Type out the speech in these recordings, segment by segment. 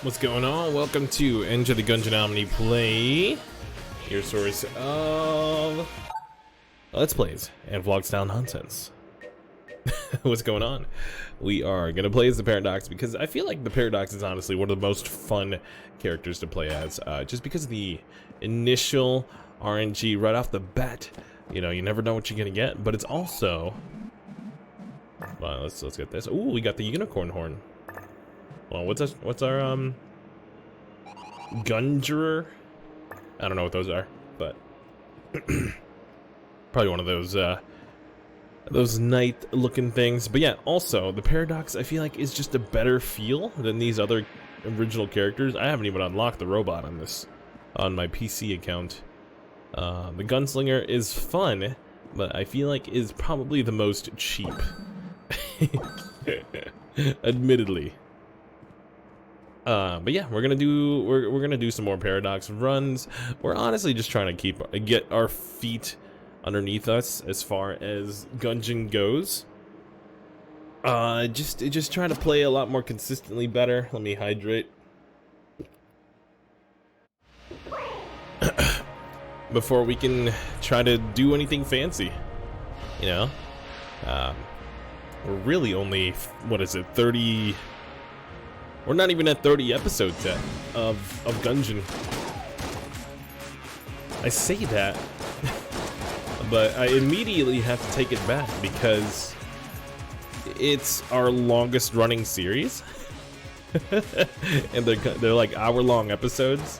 What's going on? Welcome to Enter the Gungeon omniplay, your source of Let's Plays and vlog style nonsense. What's going on? We are gonna play as the Paradox because I feel like the Paradox is honestly one of the most fun characters to play as, just because of the initial RNG right off the bat. You know, you never know what you're gonna get, but it's also. Well, let's get this. Ooh, we got the unicorn horn. Well, what's our Gungerer? I don't know what those are, but probably one of those knight-looking things. But yeah, also the Paradox I feel like is just a better feel than these other original characters. I haven't even unlocked the robot on my PC account. The Gunslinger is fun, but I feel like is probably the most cheap. Admittedly. But yeah, we're gonna do some more Paradox runs. We're honestly just trying to get our feet underneath us as far as Gungeon goes. Just trying to play a lot more consistently better. Let me hydrate before we can try to do anything fancy. You know, we're really only, what is it, 30. We're not even at 30 episodes yet of Gungeon. I say that, but I immediately have to take it back because it's our longest running series. And they're like hour-long episodes.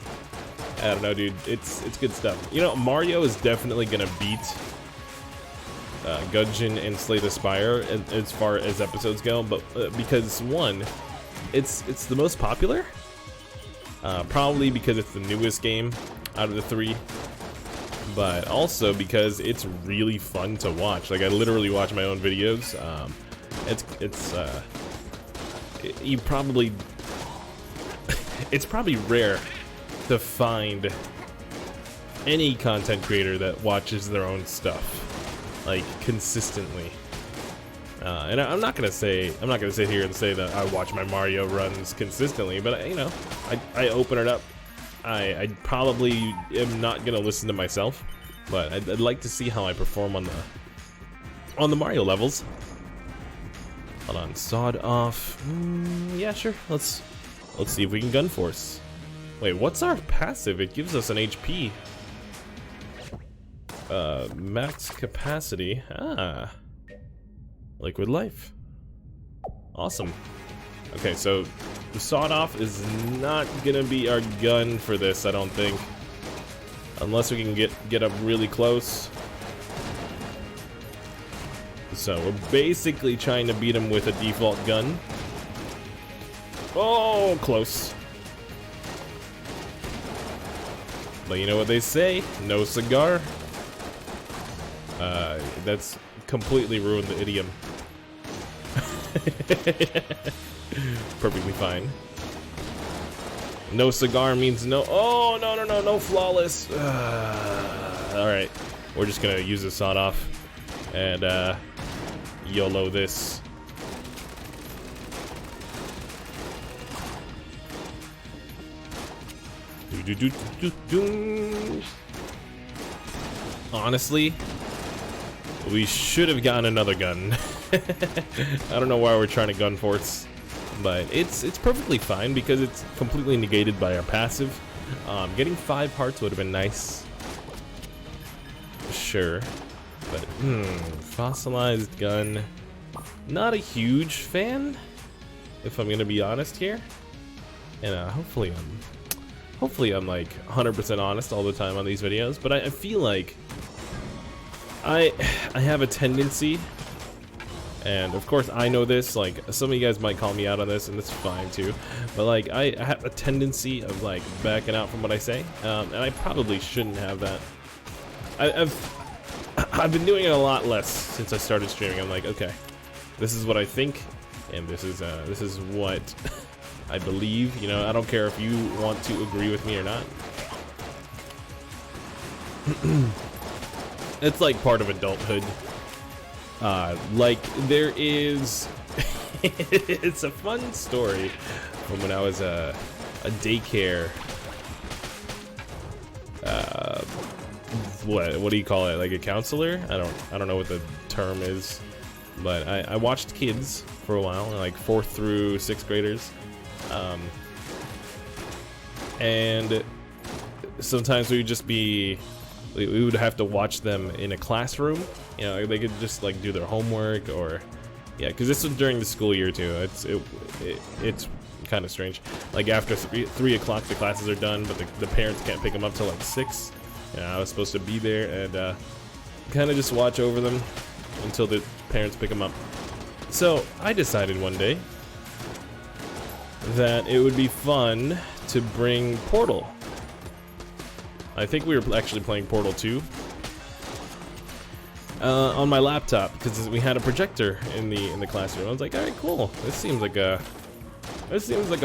I don't know, dude. It's good stuff. You know, Mario is definitely gonna beat Gungeon and Slay the Spire as far as episodes go, but because one, it's the most popular, probably because it's the newest game out of the three, but also because it's really fun to watch. Like, I literally watch my own videos. It's probably rare to find any content creator that watches their own stuff like consistently. And I'm not gonna sit here and say that I watch my Mario runs consistently, but you know, I open it up. I probably am not gonna listen to myself, but I'd like to see how I perform on the Mario levels. Hold on, sawed off. Yeah, sure. Let's see if we can gun force. Wait, what's our passive? It gives us an HP. Max capacity. Liquid life. Awesome. Okay, so the sawed off is not gonna be our gun for this, I don't think, unless we can get up really close. So we're basically trying to beat him with a default gun. Oh, close. But you know what they say, no cigar. That's completely ruined the idiom. Perfectly fine. No cigar means no. Oh, no flawless. Alright, we're just gonna use the sawed off and YOLO this. Honestly, we should have gotten another gun. I don't know why we're trying to gun force, but it's perfectly fine because it's completely negated by our passive. Getting 5 hearts would have been nice, sure, but fossilized gun, not a huge fan, if I'm gonna be honest here. And hopefully I'm like 100% honest all the time on these videos, but I feel like I have a tendency, and of course I know this, like some of you guys might call me out on this and it's fine too, but like I have a tendency of like backing out from what I say, and I probably shouldn't have that. I've been doing it a lot less since I started streaming. I'm like, okay, this is what I think, and this is what I believe. You know, I don't care if you want to agree with me or not. It's like part of adulthood. Like there is, it's a fun story from when I was a daycare. What do you call it? Like a counselor? I don't know what the term is, but I watched kids for a while, like 4th through 6th graders, and sometimes we would have to watch them in a classroom. You know, they could just like do their homework, or yeah, because this was during the school year too. It's kind of strange. Like after 3 o'clock, the classes are done, but the parents can't pick them up till like 6. You know, I was supposed to be there and kind of just watch over them until the parents pick them up. So I decided one day that it would be fun to bring Portal. I think we were actually playing Portal 2 on my laptop because we had a projector in the classroom. I was like, all right, cool. This seems like a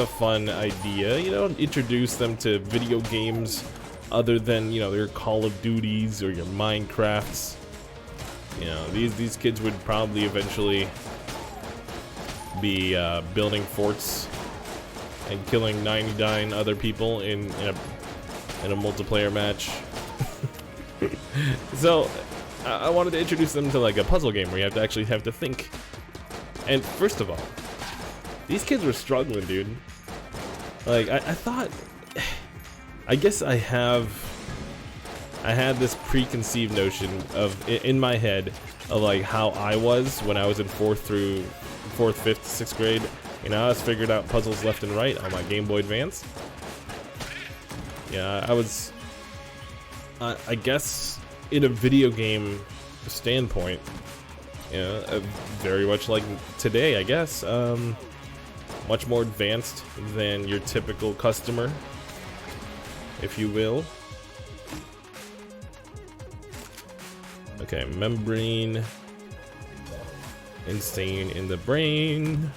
fun idea. You know, introduce them to video games other than, you know, your Call of Duties or your Minecrafts. You know, these kids would probably eventually be building forts and killing 99 other people in a multiplayer match. So I wanted to introduce them to like a puzzle game where you actually have to think. And first of all, these kids were struggling, dude. Like I thought, I guess I had this preconceived notion of in my head of like how I was when I was in 4th, 5th, 6th grade. You know, I was figuring out puzzles left and right on my Game Boy Advance. Yeah, I guess in a video game standpoint, you know, very much like today, I guess, much more advanced than your typical customer, if you will. Okay, membrane, insane in the brain.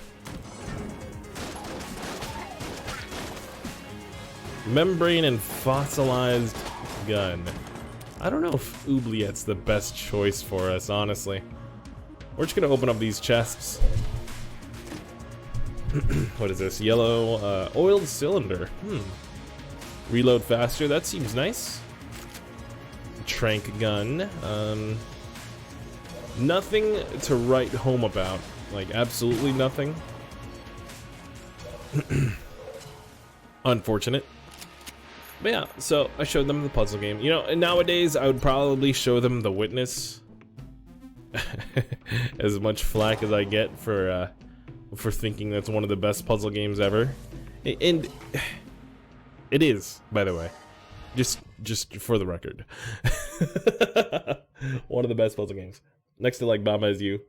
Membrane and fossilized gun. I don't know if oubliette's the best choice for us, honestly. We're just gonna open up these chests. What is this? Yellow oiled cylinder. Reload faster, that seems nice. Trank gun. Nothing to write home about. Like, absolutely nothing. Unfortunate. But yeah, so I showed them the puzzle game. You know, and nowadays I would probably show them The Witness. As much flack as I get for thinking that's one of the best puzzle games ever. And it is, by the way. Just for the record. One of the best puzzle games. Next to like Mama Is You.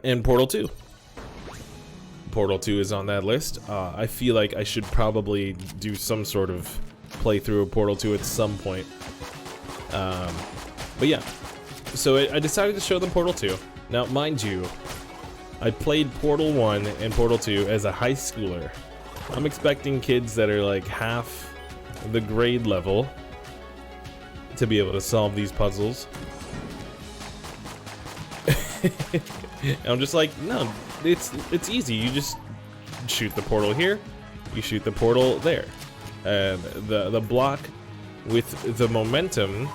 And Portal 2. Portal 2 is on that list. I feel like I should probably do some sort of playthrough of Portal 2 at some point. But yeah, so I decided to show them Portal 2. Now, mind you, I played Portal 1 and Portal 2 as a high schooler. I'm expecting kids that are like half the grade level to be able to solve these puzzles. I'm just like, no, it's easy. You just shoot the portal here, you shoot the portal there, and the block with the momentum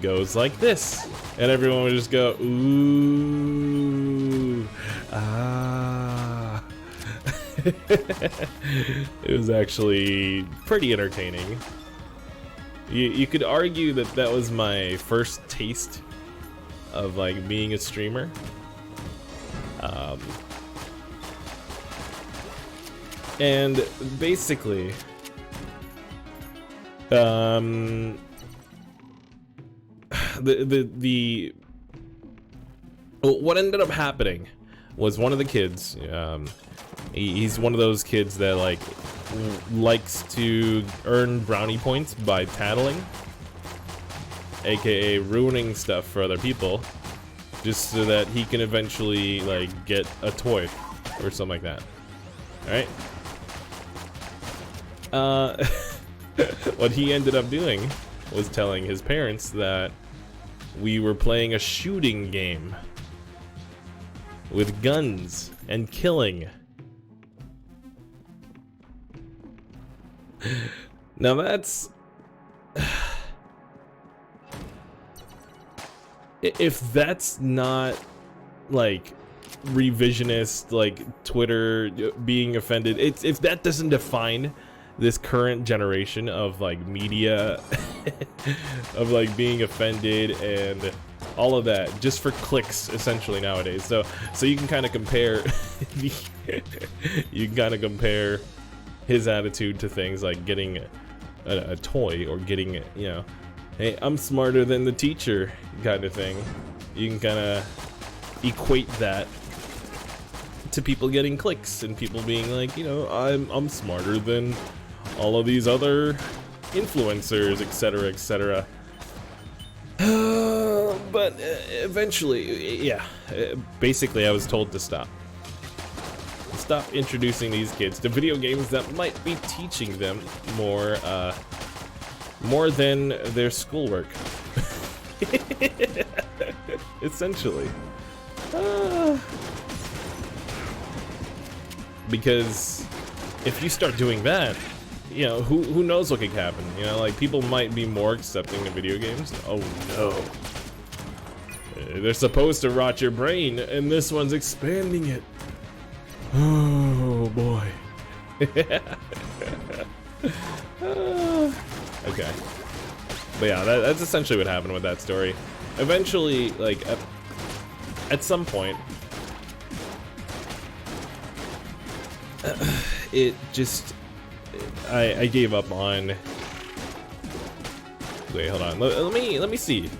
goes like this, and everyone would just go, ooh, ah. It was actually pretty entertaining. You could argue that that was my first taste of like being a streamer. And basically, what ended up happening was one of the kids, he's one of those kids that like likes to earn brownie points by tattling, aka ruining stuff for other people, just so that he can eventually like get a toy or something like that. All right. What he ended up doing was telling his parents that we were playing a shooting game with guns and killing. Now that's... If that's not, like, revisionist, like, Twitter being offended, if that doesn't define this current generation of, like, media, of, like, being offended and all of that, just for clicks, essentially, nowadays. So you can kind of compare, you can kind of compare his attitude to things like getting a toy or getting, you know, hey, I'm smarter than the teacher kind of thing. You can kind of equate that to people getting clicks and people being like, you know, I'm smarter than all of these other influencers, etc., etc. But eventually, yeah, basically I was told to stop. Stop introducing these kids to video games that might be teaching them more than their schoolwork. Essentially. Because if you start doing that, you know, who knows what could happen? You know, like, people might be more accepting of video games. Oh no. They're supposed to rot your brain, and this one's expanding it. Oh boy. Okay. But yeah, that's essentially what happened with that story. Eventually, like, at some point, it just, I gave up on. Wait, hold on. Let me see.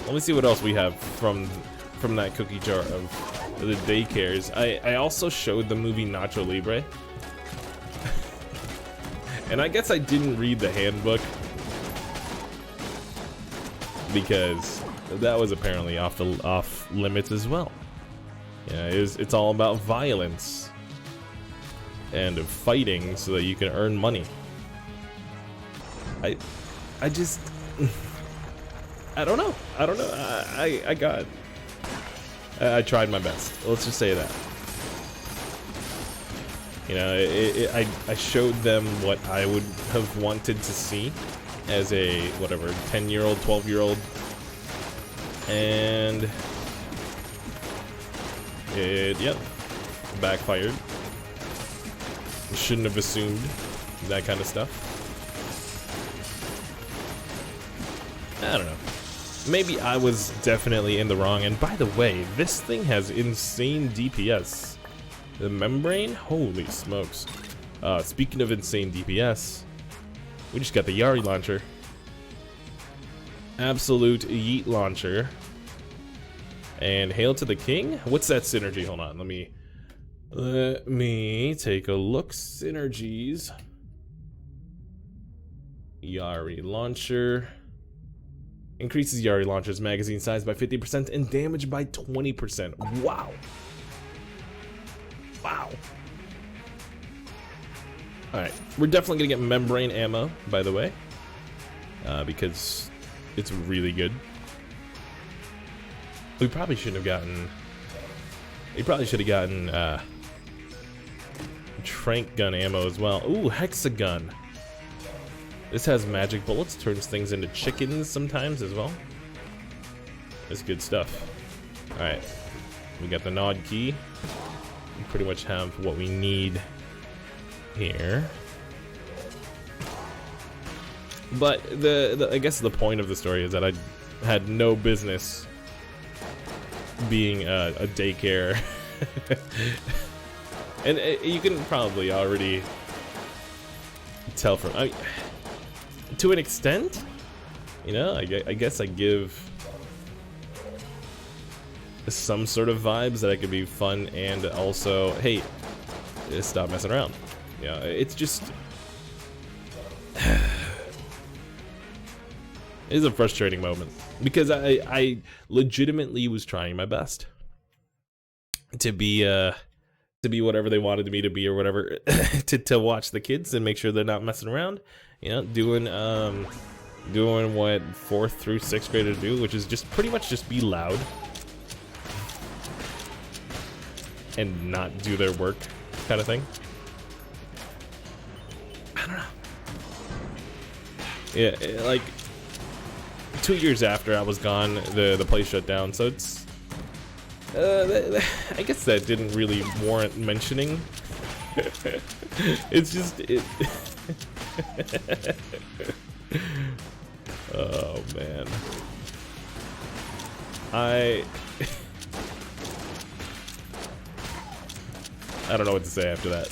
Let me see what else we have from that cookie jar of the daycares. I also showed the movie Nacho Libre. And I guess I didn't read the handbook because that was apparently off limits as well. Yeah, it's all about violence and fighting so that you can earn money. I just I don't know. I tried my best. Let's just say that. You know, I showed them what I would have wanted to see as a, whatever, 10-year-old, 12-year-old. And it, yep, backfired. Shouldn't have assumed that kind of stuff. I don't know. Maybe I was definitely in the wrong. And by the way, this thing has insane DPS. The membrane? Holy smokes. Speaking of insane DPS, we just got the Yari launcher. Absolute Yeet launcher. And Hail to the King? What's that synergy? Hold on, let me take a look. Synergies. Yari launcher. Increases Yari launcher's magazine size by 50% and damage by 20%. Wow. Wow. Alright, we're definitely gonna get membrane ammo, by the way. Because it's really good. We probably shouldn't have gotten... We probably should have gotten, trank gun ammo as well. Ooh, hexagun. This has magic bullets, turns things into chickens sometimes as well. That's good stuff. Alright, we got the nod key. We pretty much have what we need here. But I guess the point of the story is that I had no business being a daycare. And you can probably already tell from... to an extent, you know, I guess I give some sort of vibes that I could be fun and also, hey, stop messing around. You know, it's just... It is a frustrating moment because I legitimately was trying my best to be whatever they wanted me to be or whatever, to watch the kids and make sure they're not messing around, you know, doing what 4th through 6th graders do, which is just pretty much just be loud and not do their work kind of thing. I don't know. Yeah, like 2 years after I was gone, the place shut down. So it's, I guess that didn't really warrant mentioning. It's just it. Oh man, I don't know what to say after that.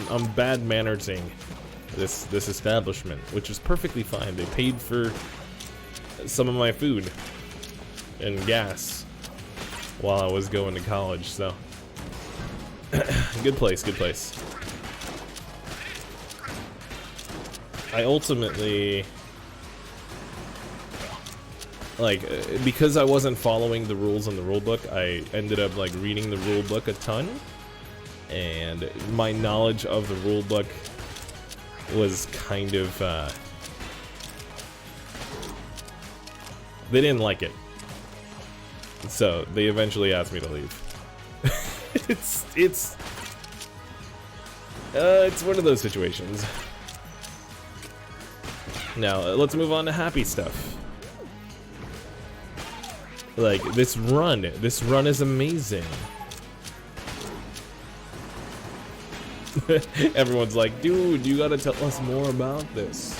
I'm bad mannering this establishment, which is perfectly fine. They paid for some of my food and gas while I was going to college, so good place, good place. I ultimately, like, because I wasn't following the rules in the rulebook, I ended up like reading the rulebook a ton, and my knowledge of the rulebook was kind of they didn't like it, so they eventually asked me to leave. It's one of those situations. Now, let's move on to happy stuff. Like, this run is amazing. Everyone's like, dude, you gotta tell us more about this.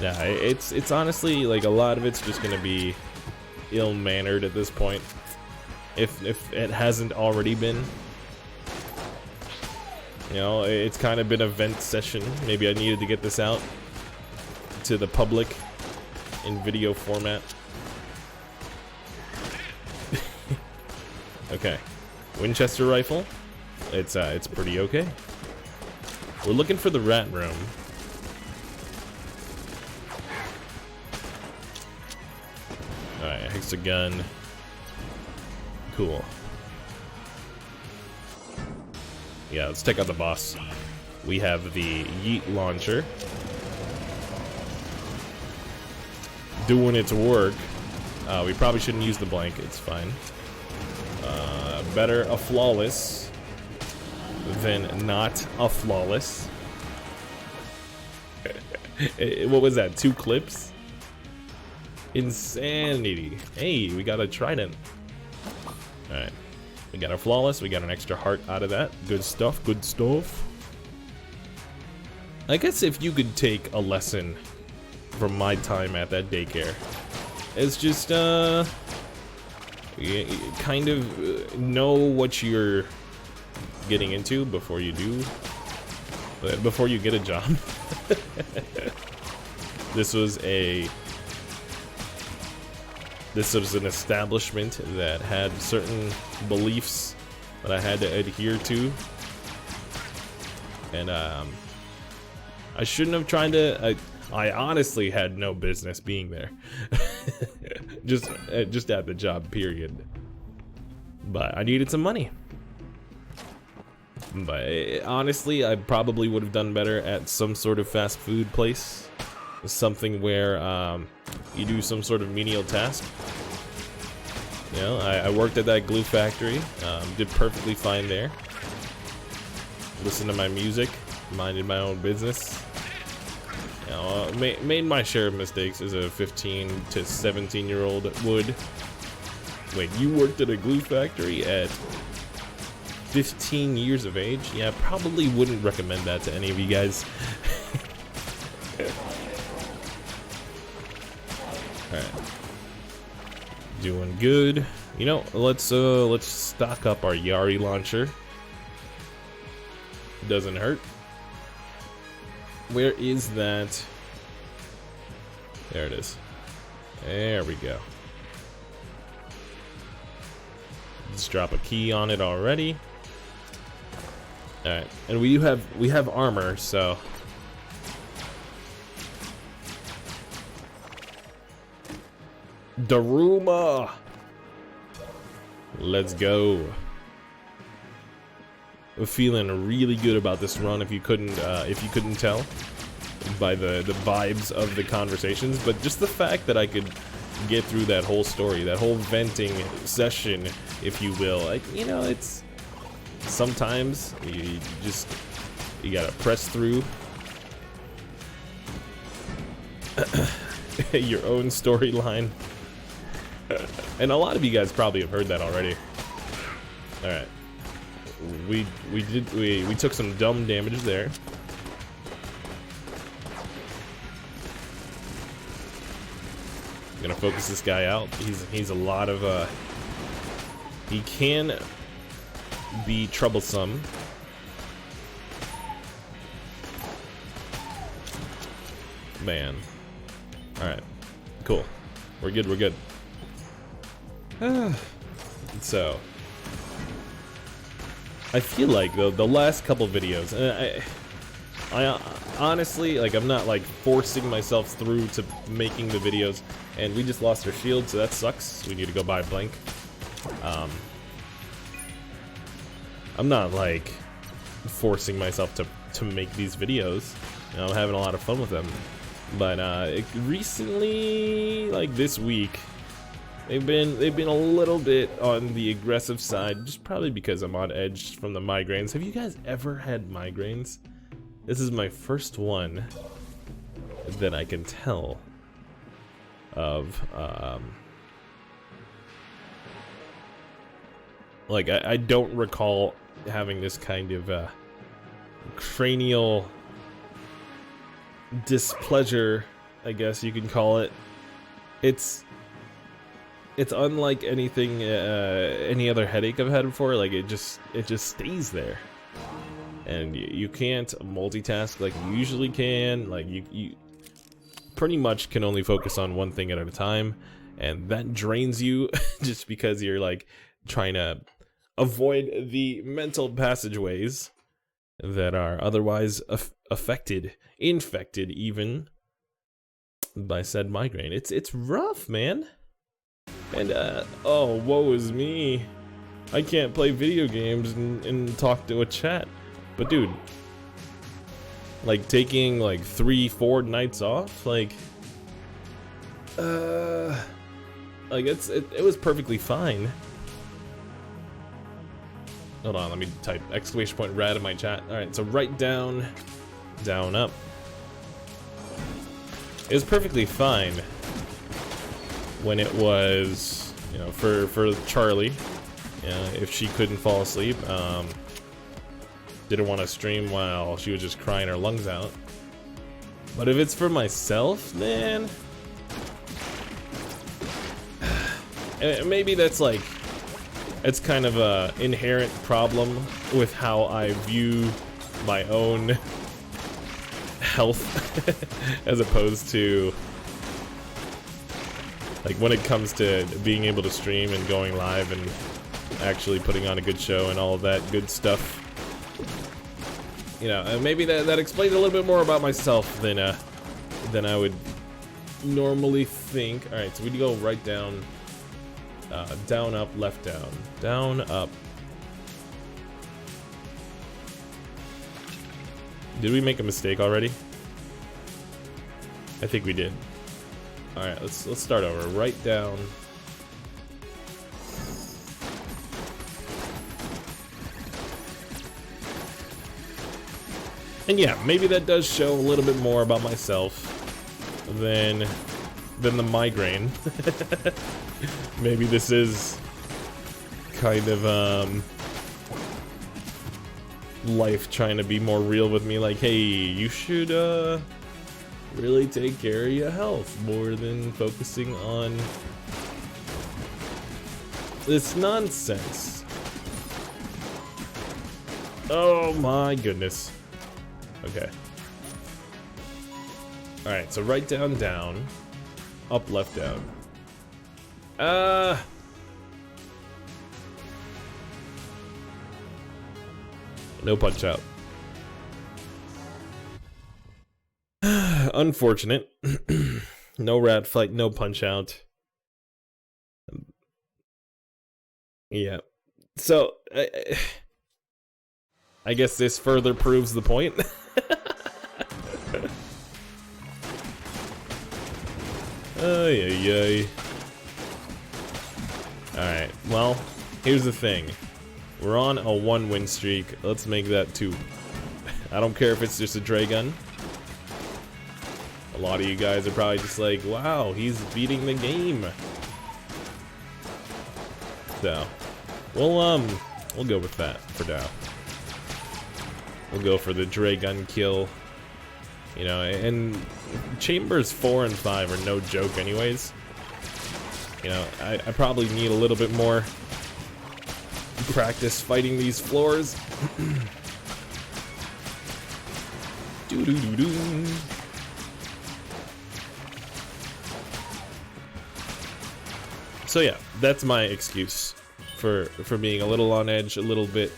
Yeah, it's honestly, like, a lot of it's just gonna be ill-mannered at this point. If it hasn't already been. You know, it's kind of been a vent session. Maybe I needed to get this out to the public in video format. Okay, Winchester rifle. It's pretty okay. We're looking for the rat room. All right, hexagon. Cool. Yeah, let's take out the boss. We have the yeet launcher doing its work. We probably shouldn't use the blank. It's fine. Better a flawless than not a flawless. What was that? 2 clips? Insanity. Hey, we got a trident. Alright. We got a flawless. We got an extra heart out of that. Good stuff. Good stuff. I guess if you could take a lesson from my time at that daycare, it's just, you kind of know what you're getting into before you do, before you get a job. This was an establishment that had certain beliefs that I had to adhere to, and I shouldn't have tried to. I honestly had no business being there. just at the job, period. But I needed some money. But honestly, I probably would have done better at some sort of fast food place. Something where you do some sort of menial task. You know, I worked at that glue factory. Did perfectly fine there. Listened to my music. Minded my own business. You know, made my share of mistakes as a 15 to 17-year-old would. Wait, you worked at a glue factory at 15 years of age? Yeah, probably wouldn't recommend that to any of you guys. Alright. Doing good. You know, let's stock up our Yari launcher. Doesn't hurt. Where is that? There it is. There we go. Let's drop a key on it already. Alright, and we have armor, so Daruma. Let's go. I'm feeling really good about this run. If you couldn't tell by the vibes of the conversations, but just the fact that I could get through that whole story, that whole venting session, if you will. Like, you know, it's sometimes you gotta press through your own storyline. And a lot of you guys probably have heard that already. All right, we took some dumb damage there. I'm gonna focus this guy out. He's a lot of he can be troublesome. Man. Alright. Cool. We're good, we're good. So I feel like the last couple videos, and I honestly, like, I'm not like forcing myself through to making the videos, and we just lost our shield, so that sucks. We need to go buy a blank. I'm not like forcing myself to make these videos. You know, I'm having a lot of fun with them, but recently, like this week, they've been a little bit on the aggressive side, just probably because I'm on edge from the migraines. Have you guys ever had migraines? This is my first one that I can tell of. Like, I don't recall having this kind of cranial displeasure, I guess you can call it. It's unlike anything, any other headache I've had before. Like, it just stays there, and you can't multitask like you usually can. Like, you pretty much can only focus on one thing at a time, and that drains you just because you're like trying to avoid the mental passageways that are otherwise infected even by said migraine. It's rough, man. And oh, woe is me. I can't play video games and talk to a chat. But dude, like taking like 3-4 nights off, like it was perfectly fine. Hold on, let me type !rad in my chat. Alright, so right down, down, up. It was perfectly fine when it was, you know, for Charlie, if she couldn't fall asleep, didn't want to stream while she was just crying her lungs out. But if it's for myself, man, maybe that's like, it's kind of a inherent problem with how I view my own health as opposed to like when it comes to being able to stream and going live and actually putting on a good show and all of that good stuff. You know, maybe that explains a little bit more about myself than I would normally think. All right, so we go right down. Down, up, left, down. Down, up. Did we make a mistake already? I think we did. Alright, let's start over. Right, down. And yeah, maybe that does show a little bit more about myself than the migraine. Maybe this is kind of life trying to be more real with me, like, hey, you should really take care of your health more than focusing on this nonsense. Oh my goodness. Okay. Alright, so right, down, down. Up, left, down. No punch out. Unfortunate. No rat fight, no punch out. Yeah. So, I guess this further proves the point. Ay, ay, ay. Alright, well, here's the thing. We're on a 1-win streak. Let's make that 2. I don't care if it's just a Dray gun. A lot of you guys are probably just like, wow, he's beating the game. So, we'll go with that for now. We'll go for the Dragon kill. You know, and chambers 4 and 5 are no joke anyways. You know, I probably need a little bit more practice fighting these floors. Doo-doo-doo-doo. So yeah, that's my excuse for being a little on edge, a little bit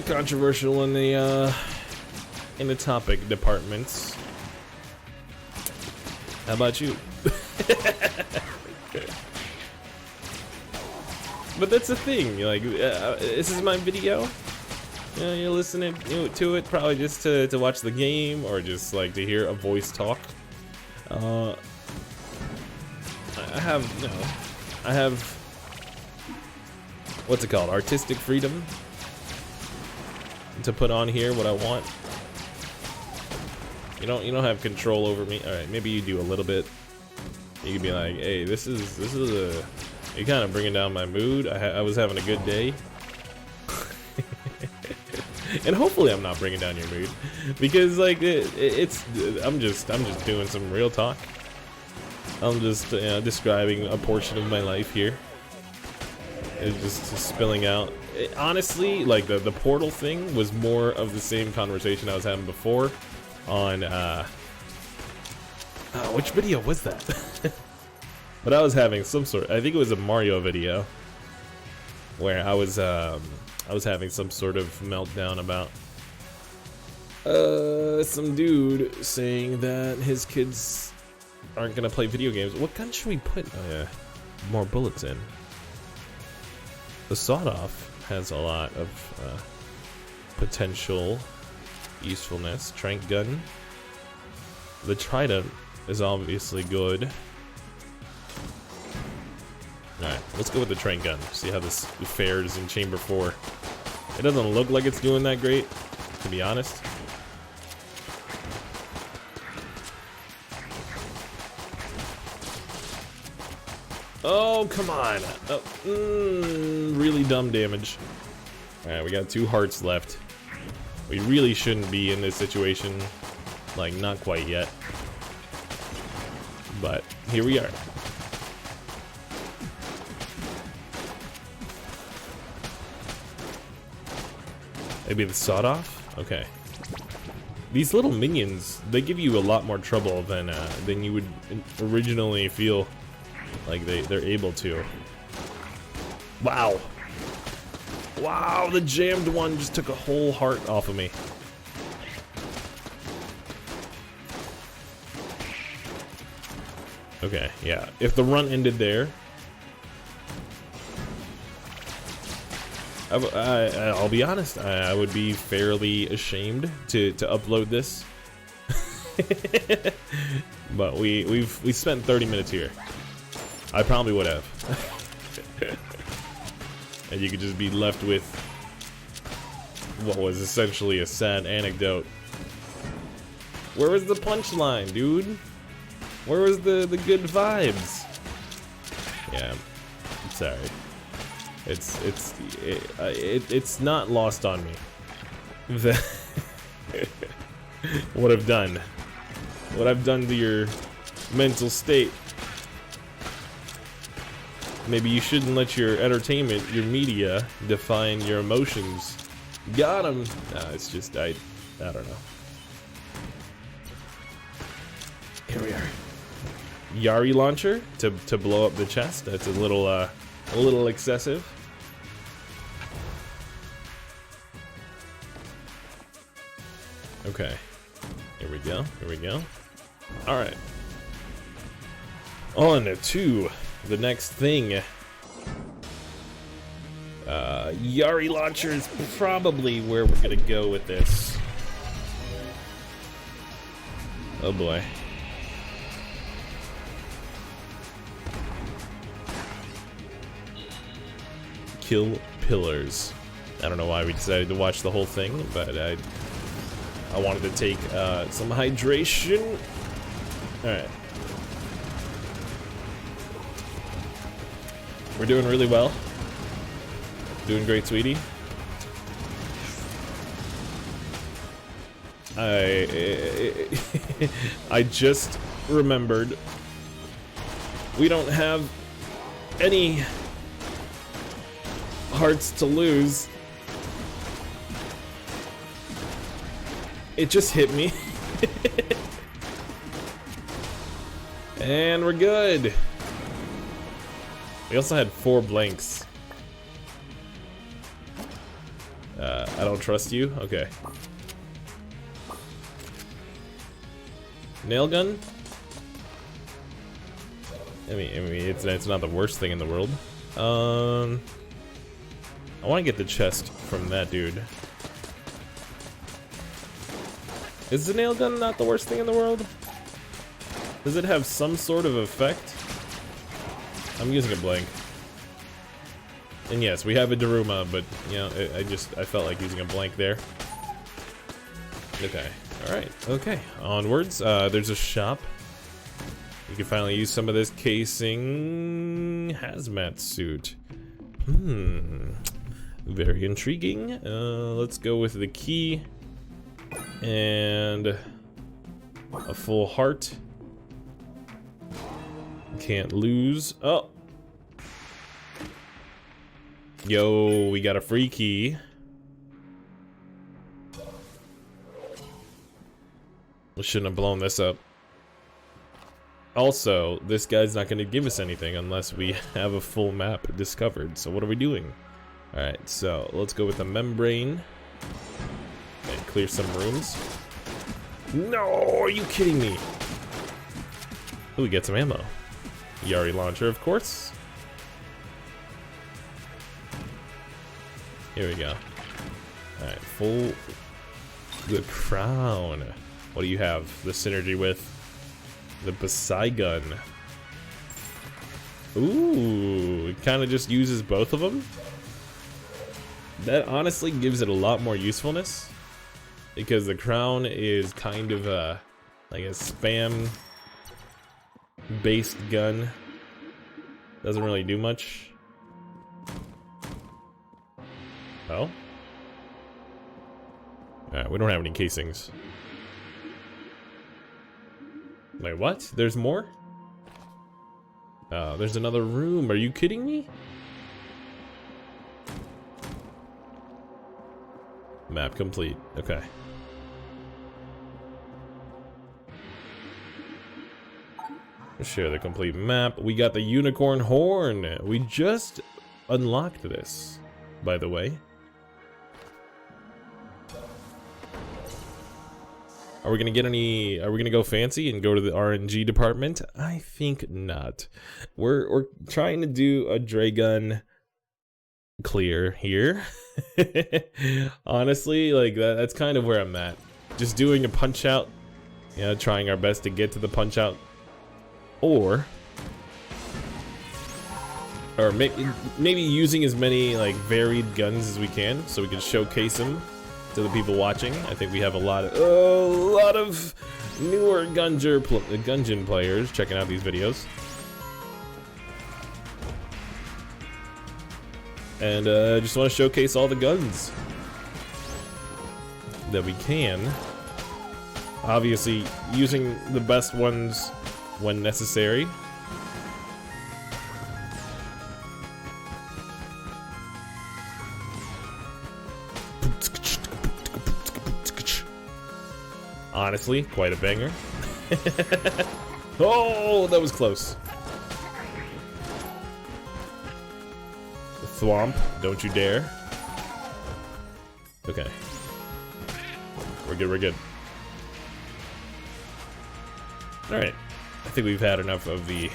controversial in the topic departments. How about you? But that's the thing, like, this is my video. You know, you're listening to it probably just to watch the game or just like to hear a voice talk. I have what's it called? Artistic freedom to put on here what I want. You don't have control over me. All right, maybe you do a little bit. You could be like, hey, this is you're kind of bringing down my mood. I was having a good day. And hopefully I'm not bringing down your mood, because like I'm just doing some real talk. I'm just describing a portion of my life here. It's just spilling out. Honestly, like the portal thing was more of the same conversation I was having before on which video was that? But I was having some sort, I think it was a Mario video where I was having some sort of meltdown about some dude saying that his kids aren't gonna play video games. What gun should we put more bullets in? The sawed-off has a lot of potential usefulness. Trank gun. The trident is obviously good. Alright, let's go with the trank gun. See how this fares in chamber 4. It doesn't look like it's doing that great, to be honest. Oh, come on. Really dumb damage. Alright, we got 2 hearts left. We really shouldn't be in this situation. Like, not quite yet. But here we are. Maybe the sawed off? Okay. These little minions, they give you a lot more trouble than you would originally feel like they're able to. Wow. Wow, the jammed one just took a whole heart off of me. Okay, yeah. If the run ended there, I'll be honest, I would be fairly ashamed to upload this. But we spent 30 minutes here. I probably would have. And you could just be left with what was essentially a sad anecdote. Where was the punchline, dude? Where was the good vibes? Yeah, I'm sorry. It's not lost on me that what I've done to your mental state. Maybe you shouldn't let your entertainment, your media, define your emotions. Got him. No, it's just I don't know. Here we are. Yari launcher to blow up the chest. That's a little excessive. Okay. Here we go. Here we go. All right. On to the next thing. Yari launcher is probably where we're gonna go with this. Oh boy. Kill pillars. I don't know why we decided to watch the whole thing, but I wanted to take some hydration. Alright. We're doing really well. Doing great, sweetie. I just remembered we don't have any hearts to lose. It just hit me. And we're good. We also had 4 blanks. I don't trust you? Okay. Nail gun? I mean, it's not the worst thing in the world. I want to get the chest from that dude. Is the nail gun not the worst thing in the world? Does it have some sort of effect? I'm using a blank. And yes, we have a Daruma, but you know, I felt like using a blank there. Okay, alright, okay. Onwards. There's a shop. You can finally use some of this casing hazmat suit. Very intriguing. Let's go with the key and a full heart. Can't lose. Oh, yo, we got a free key. We shouldn't have blown this up. Also, this guy's not going to give us anything unless we have a full map discovered. So what are we doing? Alright, so let's go with the membrane and clear some rooms. No, are you kidding me? Oh, we get some ammo. Yari launcher, of course. Here we go. Alright, full. The crown. What do you have? The synergy with the Basai gun. Ooh, it kind of just uses both of them. That honestly gives it a lot more usefulness, because the crown is kind of like a spam based gun. Doesn't really do much. Oh? Alright, we don't have any casings. Wait, what? There's more? Oh, there's another room. Are you kidding me? Map complete. Okay. Share the complete map. We got the unicorn horn. We just unlocked this, by the way. Are we gonna get any? Are we gonna go fancy and go to the RNG department? I think not. We're trying to do a Dragon clear here. Honestly, like that's kind of where I'm at. Just doing a punch out. Yeah, trying our best to get to the punch out. Or maybe using as many like varied guns as we can, so we can showcase them to the people watching. I think we have a lot of newer Gungeon players checking out these videos, and just want to showcase all the guns that we can. Obviously, using the best ones when necessary. Honestly, quite a banger. Oh, that was close. Thwomp, don't you dare. Okay. We're good, we're good. Alright. I think we've had enough of the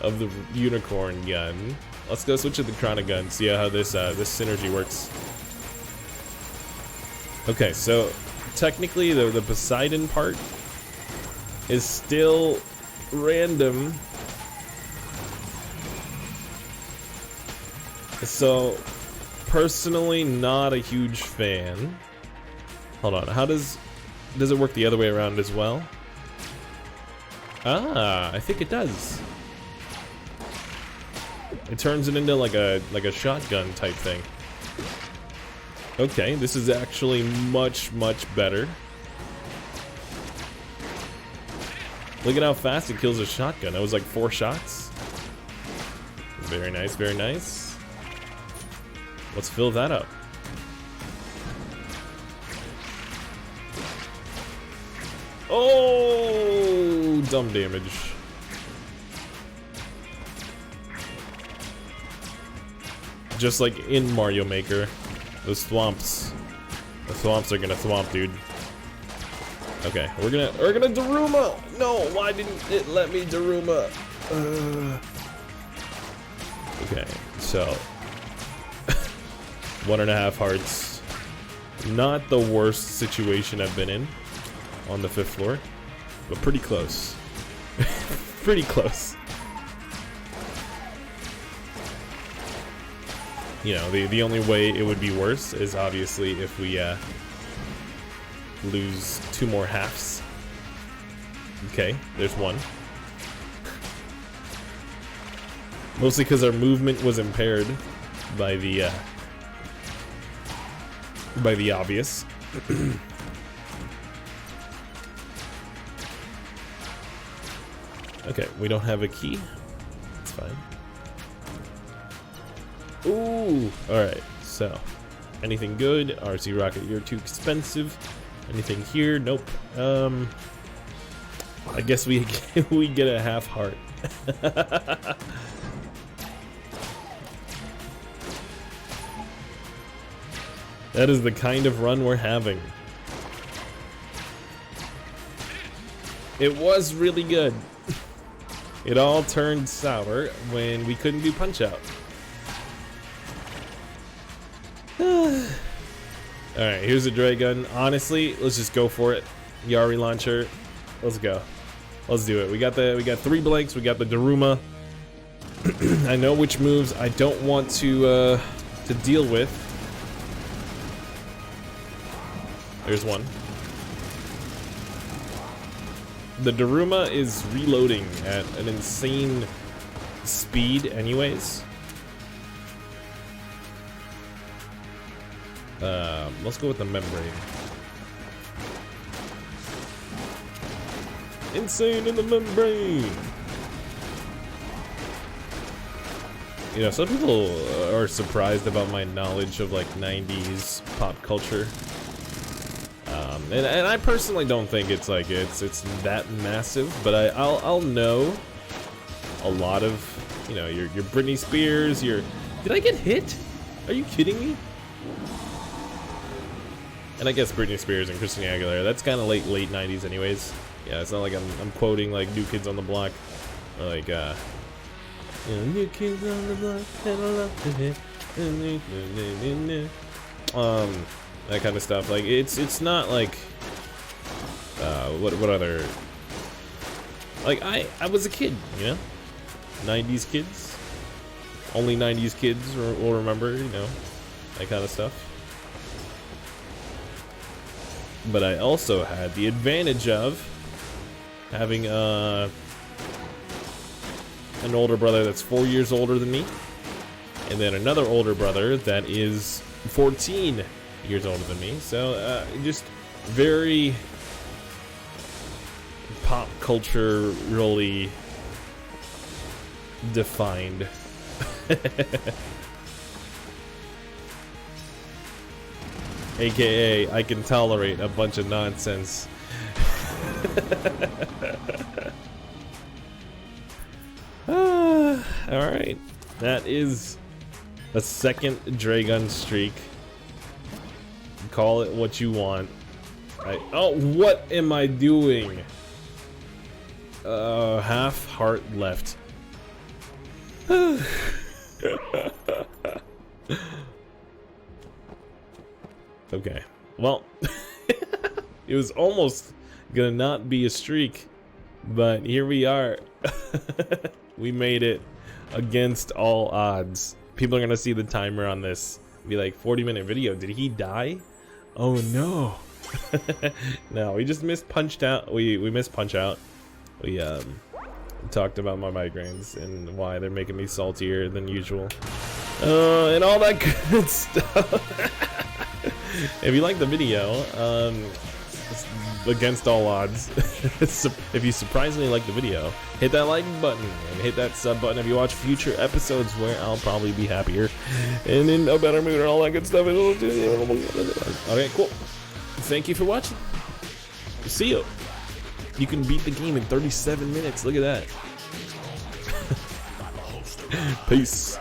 of the unicorn gun. Let's go switch to the Chrono gun, see how this this synergy works. Okay, so technically the Poseidon part is still random. So personally not a huge fan. Hold on, how does it work the other way around as well? Ah, I think it does. It turns it into like a shotgun type thing. Okay, this is actually much better. Look at how fast it kills a shotgun. That was like 4 shots. Very nice, very nice. Let's fill that up. Oh, dumb damage. Just like in Mario Maker, the swamps are gonna swamp, dude. Okay, we're gonna Daruma. No, why didn't it let me Daruma? Okay, so 1.5 hearts. Not the worst situation I've been in on the 5th floor, but pretty close. Pretty close. You know, the only way it would be worse is obviously if we lose 2 more halves. Okay, there's 1. Mostly because our movement was impaired by the obvious. Okay, we don't have a key. It's fine. Ooh, alright, so anything good? RC Rocket, you're too expensive. Anything here? Nope. I guess we get a half heart. That is the kind of run we're having. It was really good. It all turned sour when we couldn't do Punch Out. Alright, here's a Dragon. Honestly, let's just go for it. Yari launcher. Let's go. Let's do it. We got 3 blanks, we got the Daruma. I know which moves I don't want to deal with. There's 1. The Daruma is reloading at an insane speed anyways. Let's go with the membrane. Insane in the membrane! You know, some people are surprised about my knowledge of like 90s pop culture. And I personally don't think it's like it's that massive, but I'll know a lot of, you know, your Britney Spears, did I get hit? Are you kidding me? And I guess Britney Spears and Christina Aguilera, that's kind of late 90s anyways. Yeah, it's not like I'm quoting like New Kids on the Block, or like you know, New Kids on the Block, and I love to hit, that kind of stuff. Like it's not like what other, like I was a kid, you know, 90s kids. Only 90s kids will remember, you know, that kind of stuff. But I also had the advantage of having an older brother that's 4 years older than me, and then another older brother that is 14 years older than me. So just very pop culture really defined. AKA, I can tolerate a bunch of nonsense. Alright, that is a second Dragon streak. Call it what you want. Oh, what am I doing? Half heart left. Okay, well, it was almost gonna not be a streak, but here we are. We made it against all odds. People are gonna see the timer on this, be like 40-minute video. Did he die? Oh no. No, we just missed Punch Out. We missed Punch Out. we talked about my migraines and why they're making me saltier than usual, and all that good stuff. If you like the video, against all odds, if you surprisingly like the video, hit that like button and hit that sub button if you watch future episodes where I'll probably be happier and in a better mood and all that good stuff. Okay, cool. Thank you for watching. See you. You can beat the game in 37 minutes. Look at that. Peace.